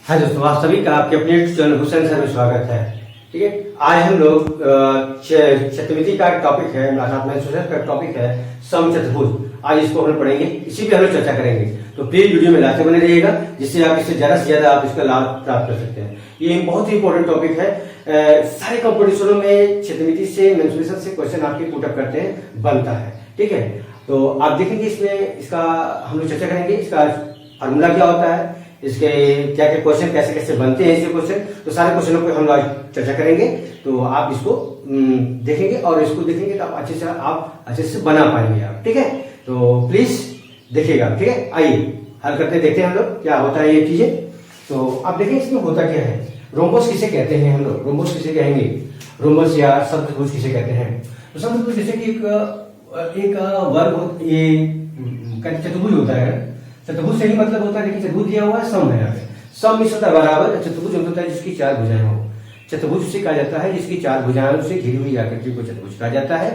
हाय दोस्तों, आप सभी का आपके अपने चैनल हुसैन सर में स्वागत है। ठीक है, आज हम लोग चतुर्विधि का टॉपिक है, का टॉपिक है समचतुर्भुज। आज इसको हम पढ़ेंगे, इसी पे हम लोग चर्चा करेंगे। तो प्लीज वीडियो में लाते बने रहिएगा, जिससे आप इससे ज्यादा से ज्यादा आप इसका लाभ प्राप्त कर सकते हैं। ये बहुत ही इंपॉर्टेंट टॉपिक है। सारे कॉम्पिटिशनों में चतुर्विधि से मेंसुरेशन से क्वेश्चन आपके पुट अप करते हैं, बनता है। ठीक है, तो आप देखेंगे इसमें इसका हम लोग चर्चा करेंगे, इसका फार्मूला क्या होता है, इसके क्या क्या क्वेश्चन कैसे कैसे बनते हैं इसके क्वेश्चन। तो सारे क्वेश्चनों पर हम आज चर्चा करेंगे। तो आप इसको देखेंगे और इसको देखेंगे तो आप अच्छे से बना पाएंगे आप। ठीक है, तो प्लीज देखिएगा। ठीक है, आइए हल करते देखते हैं हम लोग क्या होता है ये चीजें। तो आप देखें इसमें होता क्या है। रोम्बस किसे कहते हैं हम लोग, रोम्बस किसे कहेंगे, रोम्बस या समचतुर्भुज किसे कहते हैं। तो समचतुर्भुज जैसे कि एक वर्ग ये चतुर्भुज होता है। चतुर्भुज से ही मतलब होता है, लेकिन चतुर्भुज दिया हुआ है, सम है यहाँ पे। सम मिस होता है बराबर। चतुर्भुज होता है जिसकी चार भुजाएं हो। चतुर्भुज उसे कहा जाता है जिसकी चार भुजाएं से घिरी हुई आकृति को चतुर्भुज कहा जाता है।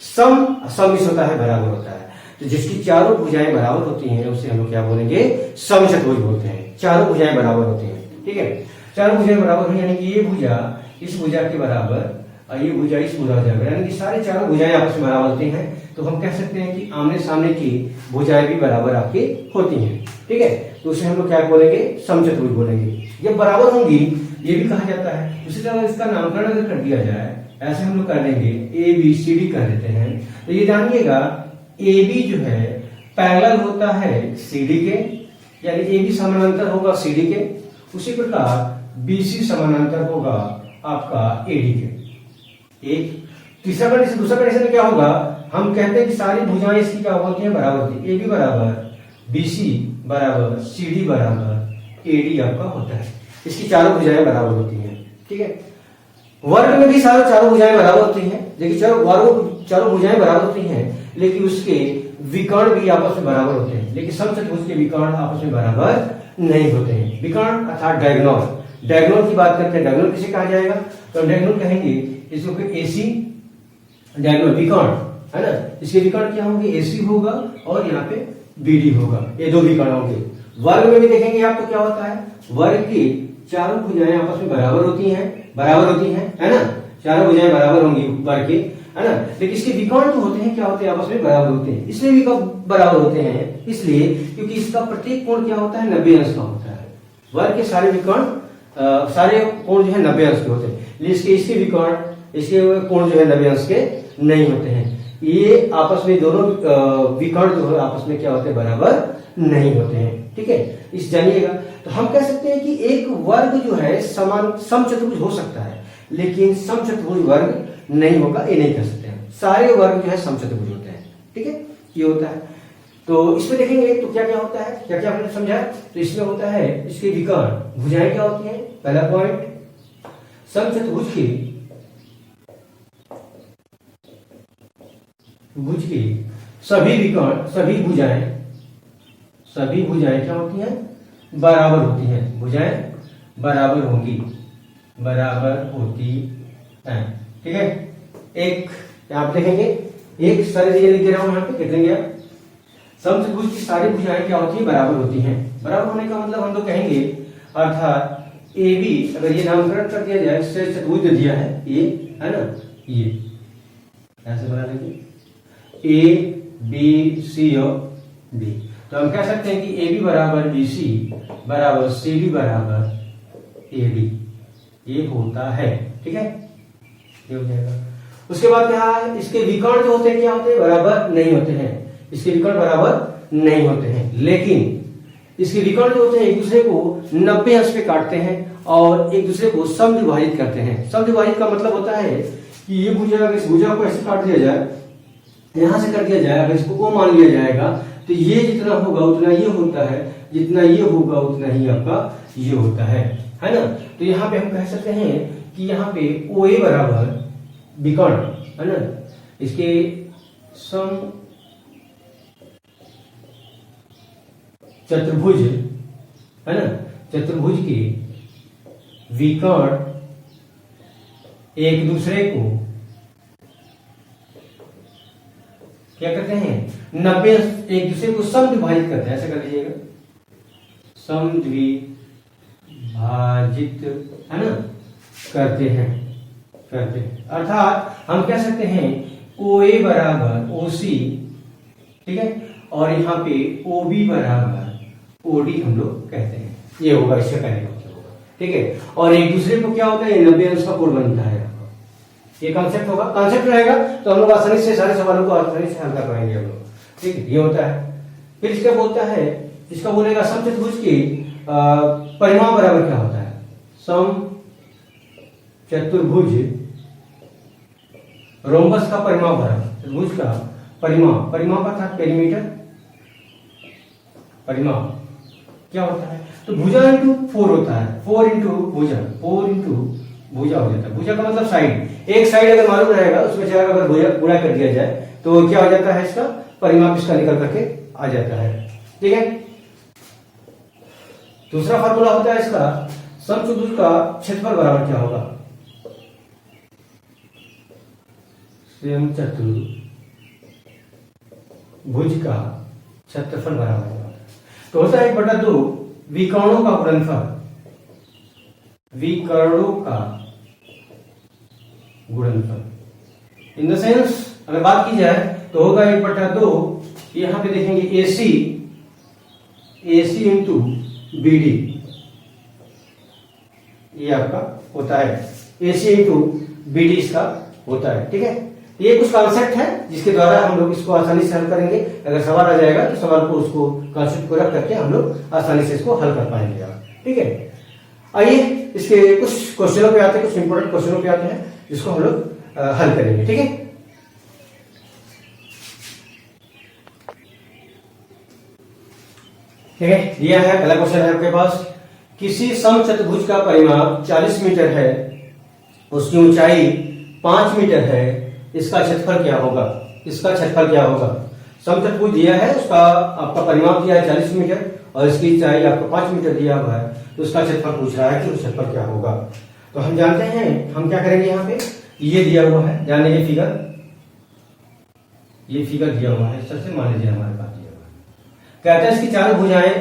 सम मिस होता है बराबर होता है, तो जिसकी चारों भुजाएं बराबर होती हैं उसे हम लोग क्या बोलेंगे, समचतुर्भुज बोलते हैं। चारों भुजाएं बराबर होती हैं। ठीक है, चारों भुजाएं बराबर हुई, यानी कि ये भुजा इस भुजा के बराबर और ये भुजा इस भुजा के बराबर, यानी कि सारे चारों भुजाएं आपस में बराबर होती हैं। तो हम कह सकते हैं कि आमने सामने की भुजाएं भी बराबर आपकी होती हैं। ठीक है, तो उसे हम लोग क्या बोलेंगे, समचतुर्भुज बोलेंगे। जब बराबर होंगी ये भी कहा जाता है। उसी तरह इसका नामकरण अगर कर दिया जाए, ऐसे हम लोग कर लेंगे, ए बी सी डी कर देते हैं। तो ये जानिएगा ए बी जो है पैरेलल होता है सी डी के, यानी ए बी समानांतर होगा सी डी के। उसी प्रकार बी सी समानांतर होगा आपका ए डी के। एक तीसरा कंडीशन, दूसरा कंडीशन क्या होगा, हम कहते हैं कि सारी भुजाएं इसकी क्या होती है, बराबर होती है। ए बी बराबर बी सी बराबर सी डी बराबर ए डी आपका होता है। इसकी चारों भुजाएं बराबर होती हैं। ठीक है, वर्ग में भी चारों भुजाएं बराबर होती हैं। देखिए चारों भुजाएं बराबर होती हैं, लेकिन उसके विकर्ण भी आपस में बराबर होते हैं। लेकिन समचतुर्भुज के विकर्ण आपस में बराबर नहीं होते हैं। विकर्ण अर्थात डायगोनल। डायगोनल की बात करते हैं, डायगोनल किसे कहा जाएगा, तो डायगोनल कहेंगे इसको एसी डायगोनल विकर्ण है ना। इसके विकर्ण क्या होंगे, एसी होगा और यहाँ पे बीडी होगा, ये दो विकर्ण होंगे। वर्ग में भी देखेंगे आप तो क्या होता है, वर्ग की चारों भुजाएं आपस में बराबर होती हैं है ना। चारों भुजाएं बराबर होंगी वर्ग की, है ना। लेकिन इसके विकर्ण जो होते हैं क्या होते हैं, आपस में बराबर होते हैं। इसलिए भी बराबर होते हैं, इसलिए क्योंकि इसका प्रत्येक कोण क्या होता है, 90 अंश का होता है। वर्ग के सारे विकर्ण सारे कोण जो है 90 अंश के होते हैं। इसके विकर्ण इसके कोण जो है 90 अंश के नहीं होते हैं। ये आपस में दोनों विकर्ण जो है आपस में क्या होते हैं, बराबर नहीं होते हैं। ठीक है, इस जानिएगा। तो हम कह सकते हैं कि एक वर्ग जो है समचतुर्भुज हो सकता है, लेकिन समचतुर्भुज वर्ग नहीं होगा, ये नहीं कह सकते हैं। सारे वर्ग जो है समचतुर्भुज होते हैं। ठीक है, ये होता है। तो इसमें देखेंगे तो क्या क्या होता है, क्या क्या हमने समझा। तो इसमें होता है इसके विकर्ण भुजाएं क्या होती हैं। पहला पॉइंट, समचतुर्भुज की सभी विकर्ण सभी भुजाएं क्या होती हैं, बराबर होती हैं। भुजाएं बराबर होंगी, बराबर होती हैं। ठीक है, एक आप देखेंगे, एक सारे लिख दे रहा हूं, यहाँ पे देख लेंगे आप। समचतुर्भुज की सारी भुजाएं क्या होती है, बराबर होती हैं। बराबर होने का मतलब हम लोग कहेंगे, अर्थात ए बी अगर ये नामकरण कर दिया जाए, चतुर्भुज दिया है ये, है ना, ये ऐसे बना लेंगे ए बी सी और डी। तो हम कह सकते हैं कि ए बी बराबर बी सी बराबर सी डी बराबर ए डी, ये होता है। ठीक है, ये हो जाएगा। उसके बाद क्या है, इसके विकर्ण जो होते हैं क्या होते हैं, बराबर नहीं होते हैं। इसके विकर्ण बराबर नहीं होते हैं, लेकिन इसके विकर्ण जो होते हैं एक दूसरे को 90 अंश पे काटते हैं और एक दूसरे को समद्विभाजित करते हैं। समद्विभाजित का मतलब होता है कि ये भुजा अगर इस भुजा को ऐसे काट दिया जाए, यहां से कर दिया जाए, अगर इसको ओ मान लिया जाएगा, तो ये जितना होगा उतना ये होता है, जितना ये होगा उतना ही आपका ये होता है ना। तो यहाँ पे हम कह सकते हैं कि यहाँ पे ओ ए बराबर विकर्ण है ना, इसके सम चतुर्भुज है ना, चतुर्भुज के विकर्ण एक दूसरे को क्या करते हैं, 90 एक दूसरे को समद्विभाजित करते हैं। ऐसा कर लीजिएगा, समद्विभाजित भाजित, है ना, करते हैं। अर्थात हम कह सकते हैं OA बराबर OC, ठीक है, और यहाँ पे OB बराबर OD हम लोग कहते हैं। ये होगा, इससे कहने का मतलब होगा, ठीक है। और एक दूसरे को क्या होता है, 90 अंश का कोण बनता है। ये कॉन्सेप्ट होगा, कॉन्सेप्ट रहेगा तो हम लोग आसानी से सारे सवालों को आसानी से हल कर पाएंगे हम लोग, ठीक है। ये होता है। फिर इसका बोलता है, इसका बोलेगा समचतुर्भुज की परिमाप बराबर क्या होता है। समचतुर्भुज रोम्बस का परिमाप बराबर, चतुर्भुज का परिमाप अर्थात पेरीमीटर, परिमाप क्या होता है, तो भुजा इंटू 4 होता है। 4 इंटू भुजा, 4 इंटू भुजा हो जाता है। भुजा का मतलब साइड, एक साइड अगर मालूम रहेगा उसमें चाहे अगर भुजा गुणा कर दिया जाए तो क्या हो जाता है, इसका परिमाप इसका निकल करके आ जाता है, ठीक है। दूसरा फार्मूला होता है इसका, समचतुर्भुज का क्षेत्रफल बराबर क्या होगा, समचतुर्भुज का क्षेत्रफल बराबर होगा, तो होता है 1/2 विकर्णों का गुणनफल, विकर्णों का गुणनफल। इन द सेंस अगर बात की जाए तो होगा 1/2, यहां पे देखेंगे AC इंटू BD, ये आपका होता है AC इंटू BD इसका होता है, ठीक है। ये कुछ कॉन्सेप्ट है जिसके द्वारा हम लोग इसको आसानी से हल करेंगे। अगर सवाल आ जाएगा तो सवाल को उसको कॉन्सेप्ट को रख करके हम लोग आसानी से इसको हल कर पाएंगे, ठीक है। आइए इसके कुछ क्वेश्चनों पे आते हैं, कुछ इंपॉर्टेंट क्वेश्चनों पे आते हैं जिसको हम लोग हल करेंगे, ठीक है। ठीक है, दिया है पहला क्वेश्चन है आपके पास, किसी समचतुर्भुज का परिमाप 40 मीटर है, उसकी ऊंचाई 5 मीटर है, इसका क्षेत्रफल क्या होगा। समचतुर्भुज दिया है, उसका आपका परिमाप दिया है 40 मीटर और इसकी ऊंचाई आपको 5 मीटर दिया हुआ है, तो उसका क्षेत्रफल पूछ रहा है कि क्षेत्रफल क्या होगा। तो हम जानते हैं, हम क्या करेंगे, यहाँ पे ये दिया हुआ है, ध्यान दीजिए ये फिगर दिया हुआ है, सबसे मान लीजिए हमारे पास दिया हुआ है, कहते हैं इसकी चारों भुजाएं,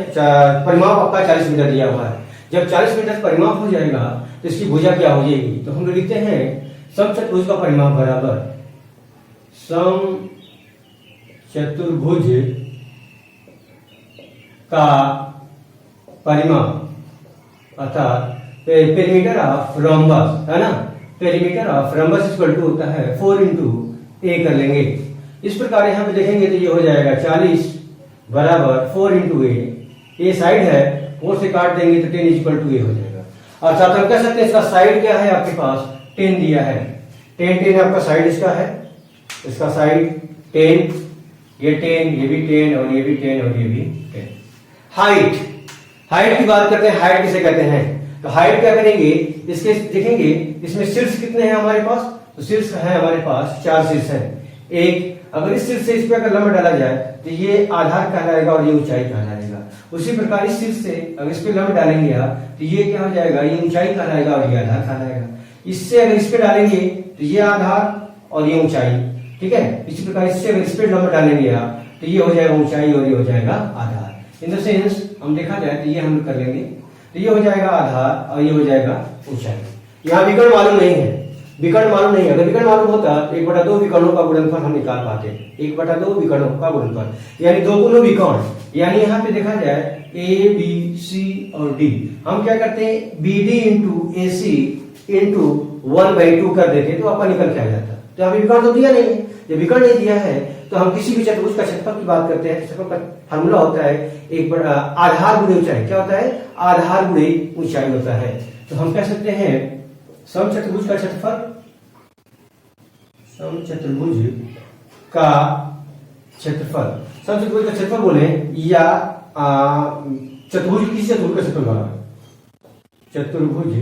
परिमाप आपका 40 मीटर दिया हुआ है। जब 40 मीटर परिमाप हो जाएगा तो इसकी भुजा क्या हो जाएगी, तो हम लिखते हैं समचतुर्भुज का परिमाप बराबर समचतुर्भुज का परिमाप अर्थात पेरीमीटर ऑफ रोम्बस, है ना, perimeter of rhombus equal to होता है 4 इंटू ए कर लेंगे। इस प्रकार यहां पे देखेंगे तो ये हो जाएगा 40 बराबर 4 इंटू ए साइड है, 4 से काट देंगे तो 10 इक्वल टू ए हो जाएगा। अर्थात हम कह सकते हैं इसका साइड क्या है, आपके पास 10 दिया है, 10 आपका साइड इसका है, इसका साइड 10, ये 10, ये भी 10 और ये भी 10 और ये भी 10। हाइट की बात करते हैं, हाइट किसे कहते हैं, तो हाइट क्या करेंगे, इसके देखेंगे इसमें शीर्ष कितने हैं हमारे पास, तो शीर्ष है हमारे पास 4 शीर्ष है। एक अगर इस शीर्ष से इस पे अगर लंब डाला जाए तो ये आधार कहलाएगा और ये ऊंचाई कहलाएगा। उसी प्रकार इस शीर्ष से अगर इस पे लंब डालेंगे आप तो ये क्या हो जाएगा, ये ऊंचाई कहलाएगा और ये आधार कहलाएगा। इससे अगर इस पे डालेंगे तो ये आधार और ये ऊंचाई, ठीक है। इसी प्रकार इससे अगर इस पे लंब डालेंगे आप तो ये हो जाएगा ऊंचाई और ये हो जाएगा आधार। इन द सेंस हम देखा जाए तो ये हम कर लेंगे, तो ये हो जाएगा आधार और ये हो जाएगा ऊंचाई। यहाँ विकर्ण मालूम नहीं है, अगर विकर्ण मालूम होता तो 1/2 विकर्णों का गुणनफल हम निकाल पाते, 1/2 विकर्णों का गुणनफल यानी 2 गुना विकर्ण, यानी यहाँ पे देखा जाए ए बी सी और डी, हम क्या करते हैं BD इंटू AC इंटू 1/2 कर देते तो आपका निकल के आ जाता। तो यहाँ विकर्ण तो दिया नहीं है, जब विकर्ण नहीं दिया है तो हम किसी भी चतुर्भुज का क्षेत्रफल की बात करते हैं, क्षेत्रफल का फार्मूला होता है आधार गुणे ऊंचाई, क्या होता है, आधार गुणे ऊंचाई होता है। तो हम कह सकते हैं समचतुर्भुज का क्षेत्रफल, समचतुर्भुज का क्षेत्रफल बोले या चतुर्भुज, किसी चतुर्भुज का क्षेत्रफल बराबर चतुर्भुज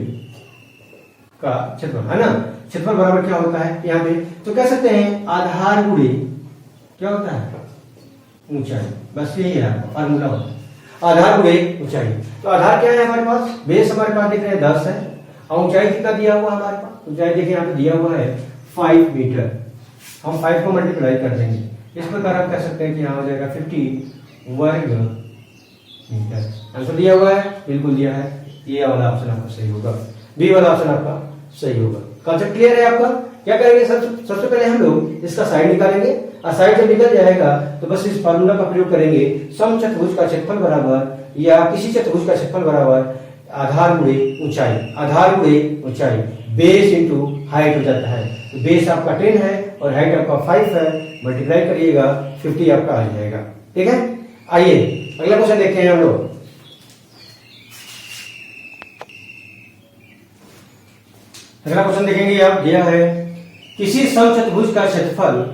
का क्षेत्रफल, है ना। क्षेत्रफल बराबर क्या होता है यहाँ पे, तो कह सकते हैं आधार गुणे क्या होता है, ऊंचाई, बस यही है फार्मूला होता है, आधार गुणे ऊंचाई। तो आधार क्या है हमारे पास, बेस हमारे पास देख रहे हैं 10 है और ऊंचाई कितना दिया हुआ हमारे पास, ऊंचाई देखिए यहाँ पे दिया हुआ है 5 मीटर, हम 5 को मल्टीप्लाई कर देंगे, इस प्रकार आप कह सकते हैं कि यहाँ हो जाएगा 50 वर्ग मीटर। आंसर दिया हुआ है, बिल्कुल दिया है, ये वाला ऑप्शन आपका सही होगा, बी वाला ऑप्शन आपका सही होगा। कॉन्सेप्ट क्लियर है आपका? क्या करेंगे सबसे पहले हम लोग इसका साइड निकालेंगे, और साइड जब निकल जाएगा तो बस इस फार्मूला का प्रयोग करेंगे, समचतुर्भुज का क्षेत्रफल बराबर या किसी चतुर्भुज का क्षेत्रफल बराबर आधार गुणे ऊंचाई, आधार गुणे ऊंचाई, बेस इंटू हाइट हो जाता है। तो बेस आपका 10 है और हाइट आपका 5 है, मल्टीप्लाई करिएगा 50 आपका आ जाएगा। ठीक है, आइए अगला क्वेश्चन देखते हैं हम लोग। अगला क्वेश्चन देखेंगे आप, यह है किसी समचतुर्भुज का क्षेत्रफल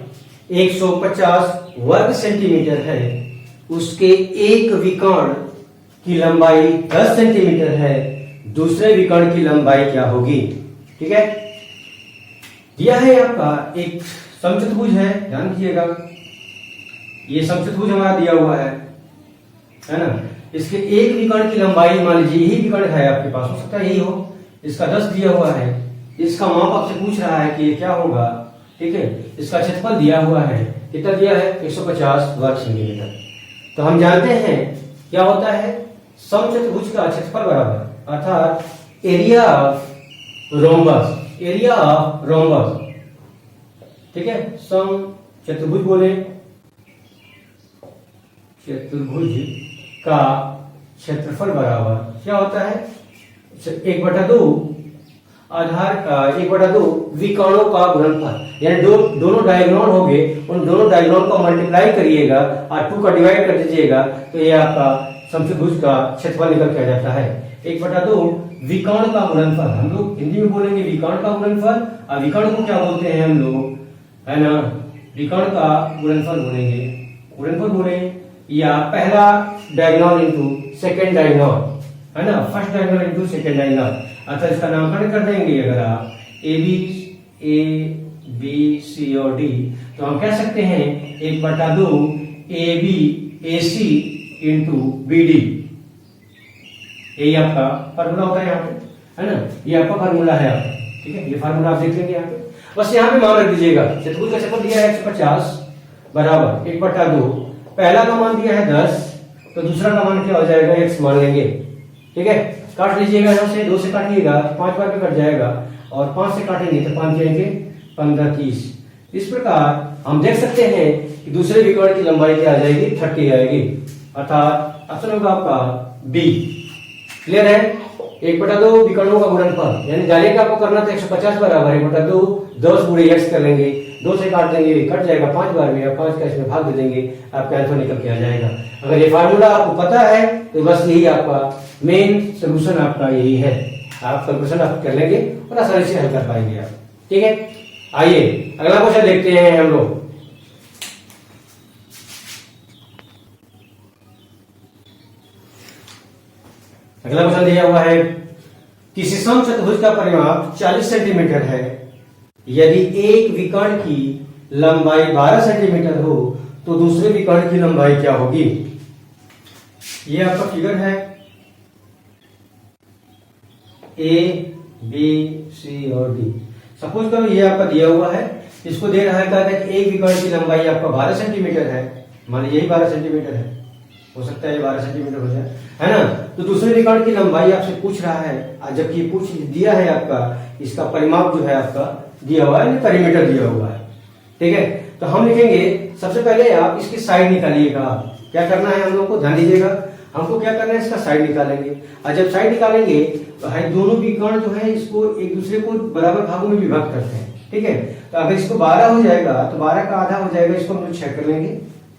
150 वर्ग सेंटीमीटर है, उसके एक विकर्ण की लंबाई 10 सेंटीमीटर है, दूसरे विकर्ण की लंबाई क्या होगी? ठीक है, यह है आपका एक समचतुर्भुज है, ध्यान दीजिएगा, ये समचतुर्भुज हमारा दिया हुआ है ना। इसके एक विकर्ण की लंबाई, मान लीजिए यही विकर्ण है आपके पास, हो सकता है यही हो, इसका 10 दिया हुआ है, इसका माप आपसे पूछ रहा है कि ये क्या होगा। ठीक है, इसका क्षेत्रफल दिया हुआ है, कितना दिया है? 150 वर्ग सेंटीमीटर। तो हम जानते हैं क्या होता है, समचतुर्भुज का क्षेत्रफल बराबर अर्थात area of rhombus, area of rhombus. ठीक है, समचतुर्भुज बोले, चतुर्भुज का क्षेत्रफल बराबर क्या होता है? 1/2 आधार का 1/2 विकर्णों का गुणनफल, यानी दोनों डायगोनल हो गए, उन दोनों डायगोनल को मल्टीप्लाई करिएगा और 2 का डिवाइड कर दीजिएगा, तो ये आपका समचतुर्भुज का क्षेत्रफल निकल के आ जाता है। 1/2 विकर्ण का गुणनफल, हम लोग हिंदी में बोलेंगे विकर्ण का गुणनफल, और विकर्ण को क्या बोलते हैं हम लोग, है ना, विकर्ण का गुणनफल बोलेंगे, गुणनफल बोले, या पहला डायगोनल इंटू सेकेंड डायगोनल, है ना, first diagonal into second diagonal. अर्थात इसका नामकरण कर देंगे अगर आप ए बी सी और डी, तो हम कह सकते हैं 1/2 A B A C into B D. यही आपका फार्मूला होता है यहाँ पे, है ना, ये आपका फार्मूला है आपका। ठीक है, ये फार्मूला आप देख लेंगे यहाँ पे, बस यहाँ पे मान रख दीजिएगा। चतुर्भुज का क्षेत्रफल दिया है 150 बराबर 1/2, पहला का मान दिया है 10, तो दूसरा का मान क्या हो जाएगा? x मान लेंगे। ठीक है, काट लीजिएगा, यहाँ से 2 से काटिएगा 5 बार में कट जाएगा, और 5 से काटेंगे तो 5 जाएंगे 15 30। इस प्रकार हम देख सकते हैं कि दूसरे विकर्ण की लंबाई क्या आ जाएगी? 30 आएगी, अर्थात ऑप्शन होगा आपका बी। क्लियर है? 1/2 विकर्णों का गुणनफल, यानी जाने का आपको करना था 150 बराबर 1/2 10 गुणे x कर लेंगे, 2 से काट देंगे, कट जाएगा 5 बार में, 5 का इसमें भाग दे देंगे, आपका आंसर निकल के आ जाएगा। अगर ये फार्मूला आपको पता है तो बस यही आपका मेन सोल्यूशन आपका यही है, आप कैलकुलेशन आप कर लेंगे और आसानी से हल कर पाएंगे आप। ठीक है, आइए अगला क्वेश्चन देखते हैं हम लोग। अगला क्वेश्चन दिया हुआ है, किसी समचतुर्भुज का परिमाप 40 सेंटीमीटर है, यदि एक विकर्ण की लंबाई 12 सेंटीमीटर हो तो दूसरे विकर्ण की लंबाई क्या होगी? ये आपका फिगर है, ए बी सी और डी। सपोज करो ये आपका दिया हुआ है, इसको दे रहा है कि एक विकर्ण की लंबाई आपका 12 सेंटीमीटर है, मान लीजिए यही 12 सेंटीमीटर है, हो सकता है ये 12 सेंटीमीटर हो जाए, है ना। तो दूसरे विकर्ण की लंबाई आपसे पूछ रहा है, जबकि पूछ दिया है आपका, इसका परिमाप जो है आपका दिया हुआ है, पेरीमीटर दिया हुआ है। ठीक है, तो हम लिखेंगे सबसे पहले आप इसकी साइड निकालिएगा। क्या करना है हम लोग को, ध्यान दीजिएगा, हमको क्या करना है, इसका साइड निकालेंगे, और जब साइड निकालेंगे तो दोनों विकर्ण जो है इसको एक दूसरे को बराबर भागों में विभाग करते हैं। ठीक है, तो अगर इसको 12 हो जाएगा तो 12 का आधा हो जाएगा, इसको हम लोग 6 कर लेंगे।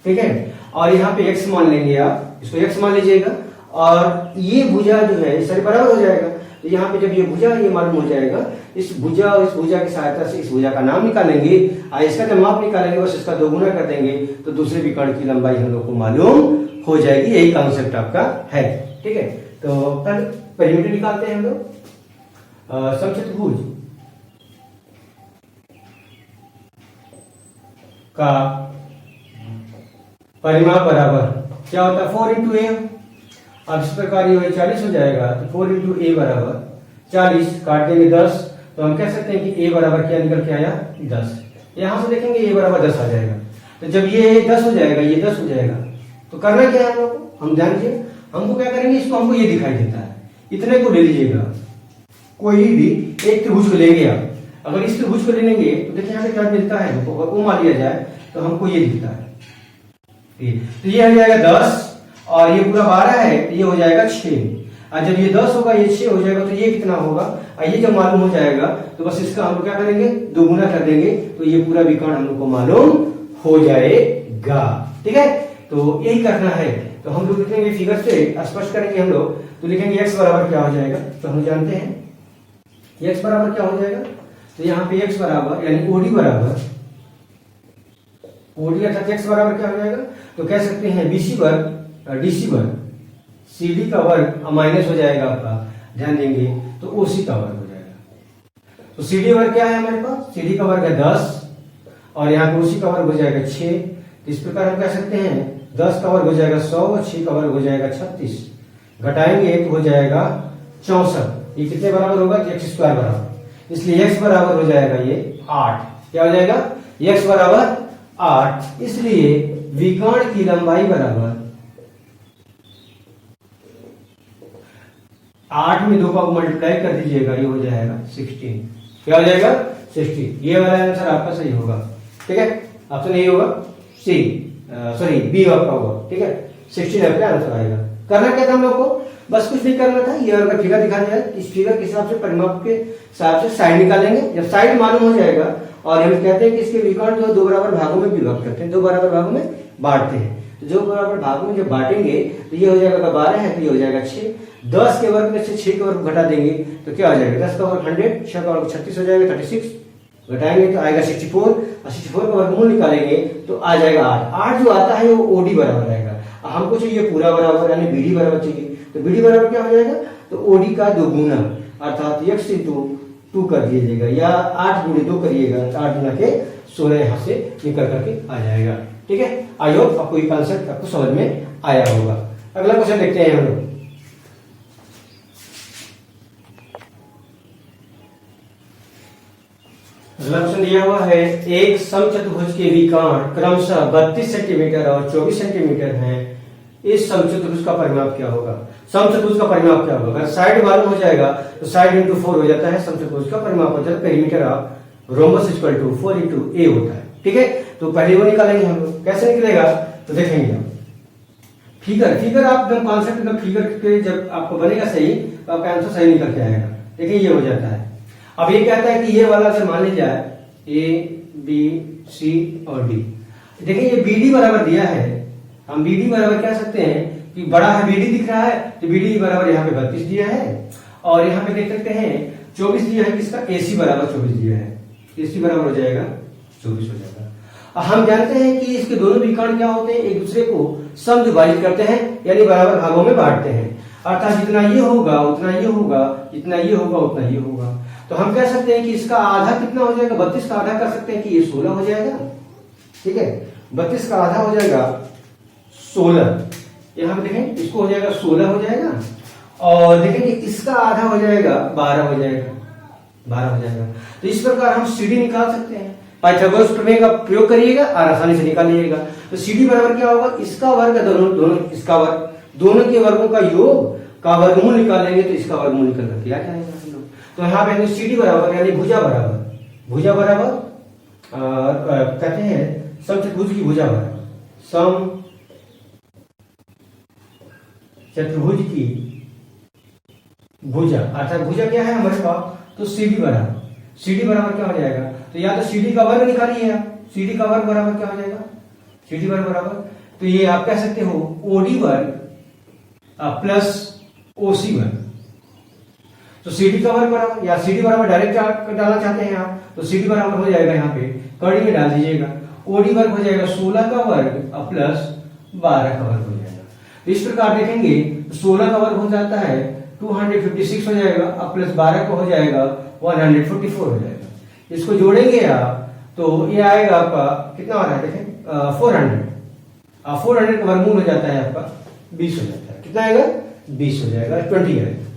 ठीक है, और यहाँ पे x मान लेंगे, आप इसको x मान लीजिएगा, और ये भुजा जो है सारे बराबर हो जाएगा। तो यहाँ पे जब ये भुजा ये मालूम हो जाएगा, इस भुजा और इस भुजा की सहायता से इस भुजा का नाम निकालेंगे, और इसका जब माप निकालेंगे बस इसका 2 गुना कर देंगे, तो दूसरे विकर्ण की लंबाई हम लोग को मालूम हो जाएगी। यही कॉन्सेप्ट आपका है। ठीक है, तो पहले पेरीमीटर निकालते हैं हम लोग। समचतुर्भुज का परिमाप बराबर क्या होता है, 4 इंटू ए। अब इस प्रकार ये 40 हो जाएगा, तो 4 इंटू ए बराबर 40, काट देंगे 10, तो हम कह सकते हैं कि ए बराबर क्या निकल के आया, 10। यहां से देखेंगे ए बराबर 10 आ जाएगा, तो जब ये 10 हो जाएगा, ये 10 हो जाएगा, तो करना क्या है हम लोग को, हम ध्यान दीजिए, हमको क्या करेंगे, इसको हमको ये दिखाई देता है, इतने को ले लीजिएगा, कोई भी एक त्रिभुज को लेंगे आप। अगर इस त्रिभुज को ले लेंगे तो देखिए यहाँ पे क्या मिलता है, अगर वो मान लिया जाए तो हमको ये दिखता है, तो ये हो जाएगा 10 और ये पूरा 12 है तो ये हो जाएगा 6। और जब ये 10 होगा ये 6 हो जाएगा तो ये कितना होगा, और ये जब मालूम हो जाएगा तो बस इसका हम लोग क्या करेंगे, दोगुना कर देंगे तो ये पूरा विकर्ण हम लोग को मालूम हो जाएगा। ठीक है, तो यही करना है। तो हम लोग लिखेंगे फिगर से स्पष्ट करेंगे हम लोग, तो लिखेंगे x बराबर क्या हो जाएगा, तो हम जानते हैं x बराबर क्या हो जाएगा, तो यहाँ पे x बराबर यानी OD बराबर OD अर्थात x बराबर क्या हो जाएगा, तो कह सकते हैं BC वर्ग DC वर्ग CD का वर्ग माइनस हो जाएगा आपका, ध्यान देंगे तो OC का वर्ग हो जाएगा। तो CD वर्ग क्या है हमारे पास, CD का वर्ग है 10 और यहाँ पे OC का वर्ग हो जाएगा 6। तो इस प्रकार हम कह सकते हैं 10 का वर्ग हो जाएगा 100 और 6 का वर्ग हो जाएगा 36, घटाएंगे तो हो जाएगा 64। ये कितने बराबर होगा, x स्क्वायर बराबर, इसलिए x बराबर हो जाएगा ये 8। क्या हो जाएगा, x बराबर 8। इसलिए विकर्ण की लंबाई बराबर 8 में 2 का मल्टीप्लाई कर दीजिएगा, ये हो जाएगा 16। क्या हो जाएगा 16। ये वाला आंसर आपका सही होगा। ठीक है, ऑप्शन ए होगा, सी सॉरी बी आपका होगा। ठीक है, 16 आपका आंसर आएगा। करना क्या था हम लोग को, बस कुछ नहीं करना था। ये अगर फिगर दिखा जाए इस फिगर के हिसाब से परिमाप के हिसाब से साइड निकालेंगे। जब साइड मालूम हो जाएगा और हम कहते हैं कि इसके विकर्ण जो 2 बराबर भागों में विभक्त करते हैं, 2 बराबर भागों में बांटते हैं। तो 2 बराबर भागों में जब बांटेंगे तो ये हो जाएगा 12 है तो ये हो जाएगा 6। 10 के वर्ग में से 6 के वर्ग घटा देंगे तो क्या हो जाएगा, 10 का वर्ग 100, 6 का वर्ग 36 हो जाएगा 36, घटाएंगे तो आएगा 64 और 64 का वर्गमूल निकालेंगे तो आ जाएगा 8। 8 जो आता है वो OD बराबर आएगा। हमको चाहिए पूरा बराबर यानी BD बराबर चाहिए, तो BD बराबर क्या हो जाएगा, तो OD का 2 गुना अर्थात x इंटू 2 कर दीजिएगा या 8 गुणे 2 करिएगा, 8 गुना के 16 यहाँ से निकल करके आ जाएगा। ठीक है, आई होप आपको ये कॉन्सेप्ट आपको समझ में आया होगा। अगला क्वेश्चन देखते हैं हम लोग। अगला क्वेश्चन दिया हुआ है, एक समचतुर्भुज के विकर्ण क्रमशः 32 सेंटीमीटर और 24 सेंटीमीटर हैं। इस समचतुर्भुज का परिमाप क्या होगा, समचतुर्भुज का परिमाप क्या होगा। अगर साइड मालूम हो जाएगा तो साइड इंटू 4 हो जाता है, समचतुर्भुज का परिमाप होता है perimeter of rhombus equal to 4 into a होता है। ठीक है, तो पहले वो निकालेंगे हम लोग। कैसे निकलेगा, तो देखेंगे हम फिगर आप एकदम कॉन्सेप्ट एकदम फिगर के जब आपको बनेगा सही तो आपका आंसर सही निकल के आएगा। देखिए ये हो जाता है। अब ये कहता है कि ये वाला अगर मान लिया जाए ABC और D, देखिए ये BD बराबर दिया है, हम BD बराबर कह सकते हैं कि बड़ा है BD दिख रहा है तो BD बराबर यहाँ पे 32 दिया है और यहाँ पे देख सकते हैं 24 दिया है, किसका AC बराबर 24 दिया है, AC बराबर हो जाएगा 24 हो जाएगा। हम जानते हैं कि इसके दोनों विकर्ण क्या होते हैं, एक दूसरे को समद्विभाजित करते हैं यानी बराबर भागों में बांटते हैं, अर्थात जितना ये होगा उतना ये होगा, जितना ये होगा उतना ये होगा। तो हम कह सकते हैं कि इसका आधा कितना हो जाएगा, 32 का आधा कर सकते हैं कि ये 16 हो जाएगा। ठीक है, 32 का आधा हो जाएगा 16, यहाँ पे देखें इसको हो जाएगा 16 हो जाएगा और देखेंगे इसका आधा हो जाएगा 12 हो जाएगा, 12 हो जाएगा। तो इस प्रकार हम CD निकाल सकते हैं। पाइथागोरस प्रमेय का प्रयोग करिएगा और आसानी से निकालिएगा। तो CD बराबर क्या होगा, इसका वर्ग दोनों इसका वर्ग, दोनों के वर्गों का योग का वर्गमूल निकालेंगे तो इसका वर्गमूल निकल करके आ जाएगा। तो यहाँ पे CD बराबर यानी भुजा बराबर कहते हैं समचतुर्भुज की भुजा बराबर, समचतुर्भुज की भुजा अर्थात भुजा क्या है हमारे पास, तो CD बराबर क्या हो जाएगा, तो या तो CD का वर्ग निकालिए आप, CD का वर्ग बराबर क्या हो जाएगा, CD वर्ग बराबर, तो ये आप कह सकते हो OD वर्ग प्लस OC वर्ग। तो CD का वर्ग बराबर या CD बराबर डायरेक्ट डालना चाहते हैं आप तो CD बराबर हो जाएगा, यहाँ पे कड़ी में डाल दीजिएगा, OD वर्ग हो जाएगा 16 का वर्ग प्लस 12 का वर्ग हो जाएगा। तो इस प्रकार देखेंगे 16 का वर्ग हो जाता है 256 हो जाएगा अब प्लस 12 का हो जाएगा 144 हो जाएगा। इसको जोड़ेंगे आप तो ये आएगा आपका कितना आ रहा है, देखें 400 का वर्गमूल हो जाता है आपका 20 हो जाता है। कितना आएगा, 20 हो जाएगा, 20 आएगा।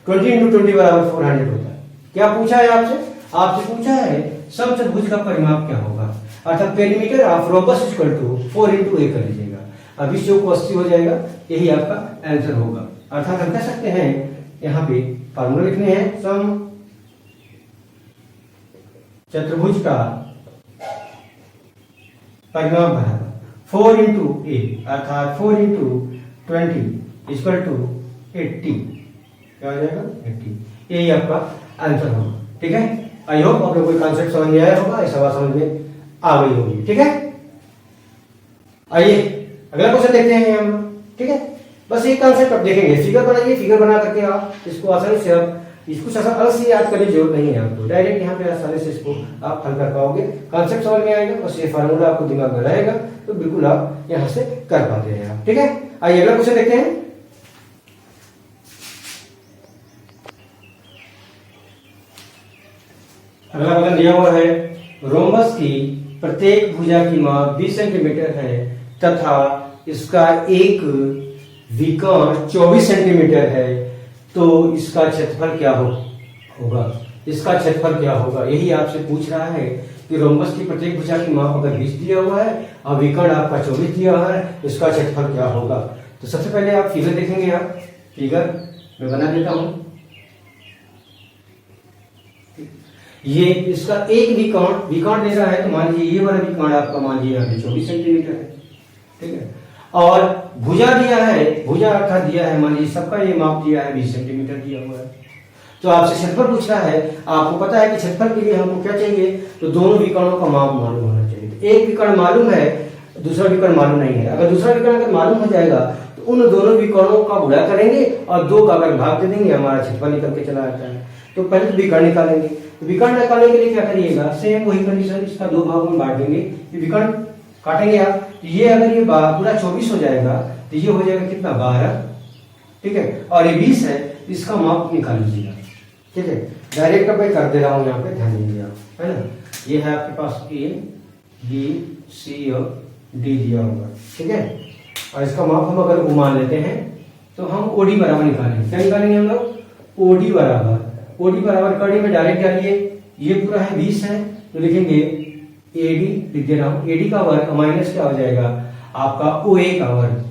20 इंटू 20 बराबर 400 होता है। क्या पूछा है आपसे पूछा है समचतुर्भुज का परिमाप क्या होगा, अर्थात perimeter of rhombus equal to 4 into a कर लीजिएगा। अब 20 को 80 हो जाएगा, यही आपका आंसर होगा। अर्थात हम कह सकते हैं यहाँ पे फार्मूला लिखने हैं सम चतुर्भुज का परिमाप बराबर 4 इंटू ए अर्थात 4 इंटू 20 इक्वल टू 80। क्या हो जाएगा 80। यही आपका आंसर होगा। ठीक है, आई होप आप लोग कोई कॉन्सेप्ट समझ में आया होगा, ऐसा बात समझ में आ गई होगी। ठीक है, आइए अगला क्वेश्चन देखते हैं हम। ठीक है, बस एक कॉन्सेप्ट आप देखेंगे, फिगर बनाइए, फिगर बना करके आप इसको आसानी से आप इसको अलग से याद करने की जरूरत नहीं है आपको, डायरेक्ट यहाँ पे आसानी से इसको आप हल कर पाओगे, कॉन्सेप्ट समझ में आएगा, बस ये फार्मूला आपको दिमाग में रहेगा तो बिल्कुल आप यहाँ से कर पाते हैं आप। ठीक है, आइए अगला क्वेश्चन देखते हैं। अगला क्वेश्चन दिया हुआ है रोम्बस की प्रत्येक भुजा की माप 20 सेंटीमीटर है तथा इसका एक विकर्ण 24 सेंटीमीटर है, तो इसका क्षेत्रफल क्या होगा? इसका क्षेत्रफल क्या होगा, यही आपसे पूछ रहा है कि रोम्बस की प्रत्येक भुजा की माप अगर 20 दिया हुआ है और विकर्ण आपका 24 दिया हुआ है, इसका क्षेत्रफल क्या होगा? तो सबसे पहले आप फिगर देखेंगे, आप फिगर मैं बना देता हूं। ये इसका एक विकर्ण दे रहा है, तो मान लीजिए ये वाला विकर्ण आपका मान लीजिए 24 सेंटीमीटर है। ठीक है, और भुजा दिया है, भुजा अर्थात दिया है, मान लीजिए सबका ये माप दिया है 20 सेंटीमीटर दिया हुआ है, तो आपसे क्षेत्रफल पूछ रहा है। आपको पता है कि क्षेत्रफल के लिए हमको क्या चाहिए, तो दोनों विकर्णों का माप मालूम होना चाहिए। तो एक विकर्ण मालूम है, दूसरा विकर्ण मालूम नहीं है। अगर दूसरा विकर्ण अगर मालूम हो जाएगा तो उन दोनों विकर्णों का गुणा करेंगे और 2 का अगर भाग दे देंगे, हमारा क्षेत्रफल निकल के चला आता है। तो पहले तो विकर्ण निकालेंगे, तो विकर्ण निकालने के लिए क्या करिएगा, सेम वही कंडीशन, इसका 2 भागों में बांट देंगे। विकर्ण काटेंगे आप, तो ये अगर ये पूरा 24 हो जाएगा तो ये हो जाएगा कितना 12। ठीक है, और ये 20 है, इसका माप निकाल लीजिएगा। ठीक है, डायरेक्ट मैं कर दे रहा हूं, यहाँ पे ध्यान दीजिए आप, है ना। ये है आपके पास ए बी सी और डी दिया होगा। ठीक है, और इसका माप हम अगर मान लेते हैं तो हम ओडी बराबर निकालेंगे। क्या निकालेंगे हम लोग, ओडी बराबर कड़ी में डायरेक्ट डालिए, ये पूरा है 20 है, तो लिखेंगे एडी, लिख दे रहा हूं, एडी का वर्ग माइनस क्या हो जाएगा आपका ओए का वर्ग।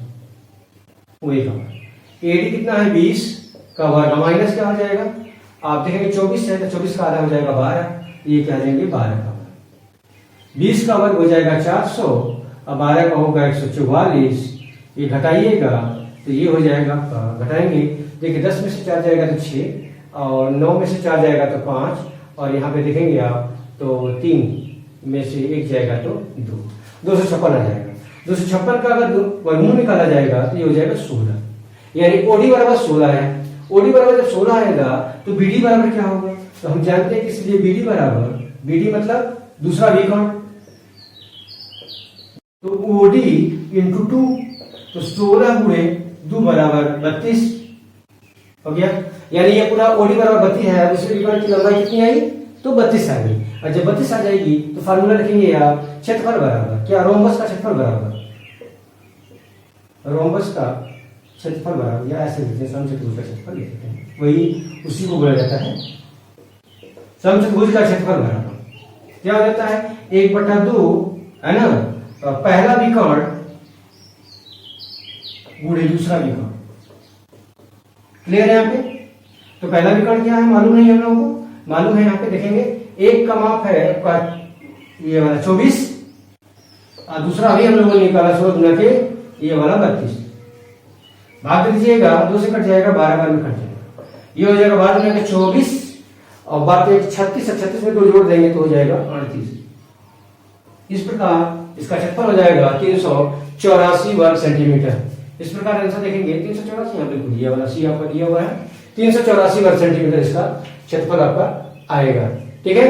एडी कितना है 20 का वर्ग माइनस क्या हो जाएगा, आप देखेंगे 24 है तो 24 का आधा हो जाएगा 12, ये क्या देंगे 12 का वर्ग। 20 का वर्ग हो जाएगा 400 और 12 का होगा 144, ये घटाइएगा तो ये हो जाएगा, घटाएंगे देखिए 10 में से 4 जाएगा तो 6 और 9 में से 4 जाएगा तो 5 और यहाँ पे देखेंगे आप तो 3 में से 1 जाएगा तो 2, 256 आ जाएगा। 256 का अगर वर्गमूल निकाला जाएगा तो ये हो जाएगा 16, यानी ओडी बराबर 16 है। ओडी बराबर जब 16 आएगा तो बीडी बराबर क्या होगा, तो हम जानते हैं कि इसलिए बीडी बराबर, बीडी मतलब दूसरा विकर्ण, तो ओडी इंटू 2, तो 16 गुणे 2 बराबर 32 हो गया। यानी ये पूरा ओडी बराबर 32 है, दूसरे विकर्ण की लंबाई कितनी आई तो 32 आ गई। और जब 32 आ जाएगी तो फार्मूला लिखेंगे आप क्षेत्रफल बराबर क्या, रोम्बस का क्षेत्रफल बराबर, रोम्बस का क्षेत्रफल बराबर, या ऐसे लिखते हैं समचतुर्भुज का क्षेत्रफल लिखते हैं, वही उसी को बोला जाता है समचतुर्भुज का क्षेत्रफल बराबर क्या हो जाता है 1/2 है ना, पहला विकर्ण गुणे दूसरा विकर्ण। क्लियर है यहाँ पे, तो पहला विकर्ण क्या है मालूम नहीं हम लोगों को, मालूम है यहाँ पे देखेंगे एक का माप है आपका ये वाला 24 और दूसरा अभी हम लोगों ने निकाला 16 गुना के ये वाला 32, भाग दीजिएगा 2 से कट जाएगा 12 बार में कट जाएगा, ये हो जाएगा 12 गुना के 24 और बात 36 और 36 में 2 जोड़ देंगे तो हो जाएगा 38। इस प्रकार इसका क्षेत्रफल हो जाएगा 384 वर्ग सेंटीमीटर। इस प्रकार आंसर देखेंगे 384, यहाँ बिल्कुल ये वाला सी आपका दिया हुआ है, 384 वर्ग सेंटीमीटर इसका क्षेत्रफल आपका आएगा। ठीक है,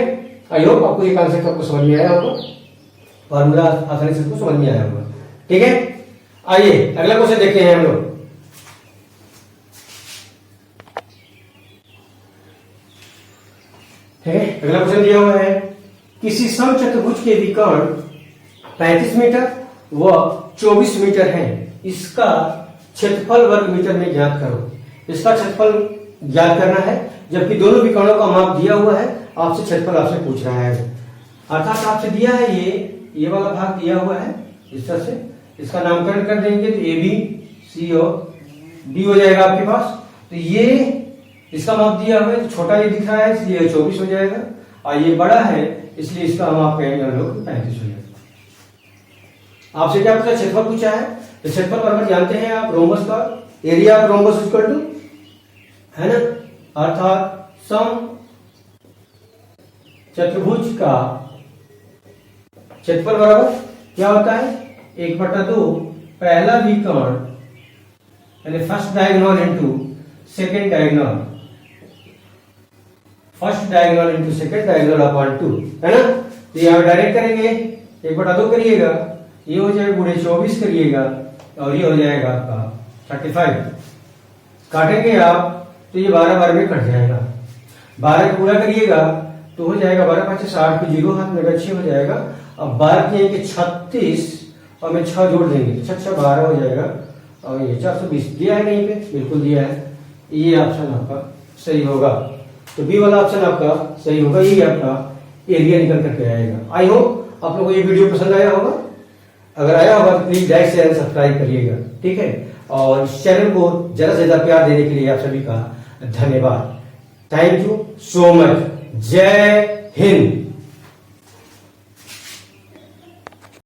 आई होप आपको ये कॉन्सेप्ट आपको समझ में आया होगा, फॉर्मूला आसानी से आपको समझ में आया होगा। ठीक है, आइए अगला क्वेश्चन देखते हैं हम लोग। ठीक है, अगला क्वेश्चन दिया हुआ है किसी समचतुर्भुज के विकर्ण 35 मीटर व 24 मीटर है, इसका क्षेत्रफल वर्ग मीटर में ज्ञात करो। इसका क्षेत्रफल ज्ञात करना है, जबकि दोनों विकर्णों का माप दिया हुआ है, आपसे क्षेत्रफल आपसे पूछ रहा है। अर्थात आपसे दिया है ये वाला भाग दिया हुआ है, इस तरह से इसका नामकरण कर देंगे तो ए बी सी और डी हो जाएगा आपके पास। तो ये इसका माप दिया हुआ है, तो छोटा ये दिख रहा है इसलिए 24 हो जाएगा, और ये बड़ा है इसलिए इसका माप कहेंगे हम लोग 35 हो जाएगा। आपसे क्या पूछा, क्षेत्रफल पूछा है, तो क्षेत्रफल बराबर जानते हैं आप रोम्बस का area of rhombus equal to, है ना, अर्थात सम चतुर्भुज का क्षेत्रफल बराबर क्या होता है 1/2 पहला विकर्ण यानी first diagonal into second diagonal, first diagonal into second diagonal upon 2, है ना। तो यहां डायरेक्ट करेंगे 1/2 करिएगा, ये हो जाएगा गुणे 24 करिएगा, और ये हो जाएगा आपका 35। काटेंगे आप तो ये 12 में कट जाएगा, 12 का पूरा करिएगा तो हो जाएगा 12 5 60 को 0 हाथ में 6 हो जाएगा। अब 12 के 36 और में 6 जोड़ देंगे तो 6 6 12 हो जाएगा, और ये 420 दिया है कहीं पे, बिल्कुल दिया है, ये ऑप्शन आपका सही होगा। तो बी वाला ऑप्शन आपका सही होगा, ये आपका एरिया निकल करके आएगा। आई होप आप लोगों को ये वीडियो पसंद आया होगा, अगर आया होगा तो प्लीज लाइक शेयर सब्सक्राइब करिएगा, ठीक है। और इस चैनल को ज्यादा से ज्यादा प्यार देने के लिए आप सभी का धन्यवाद। Thank you so much. जय हिंद।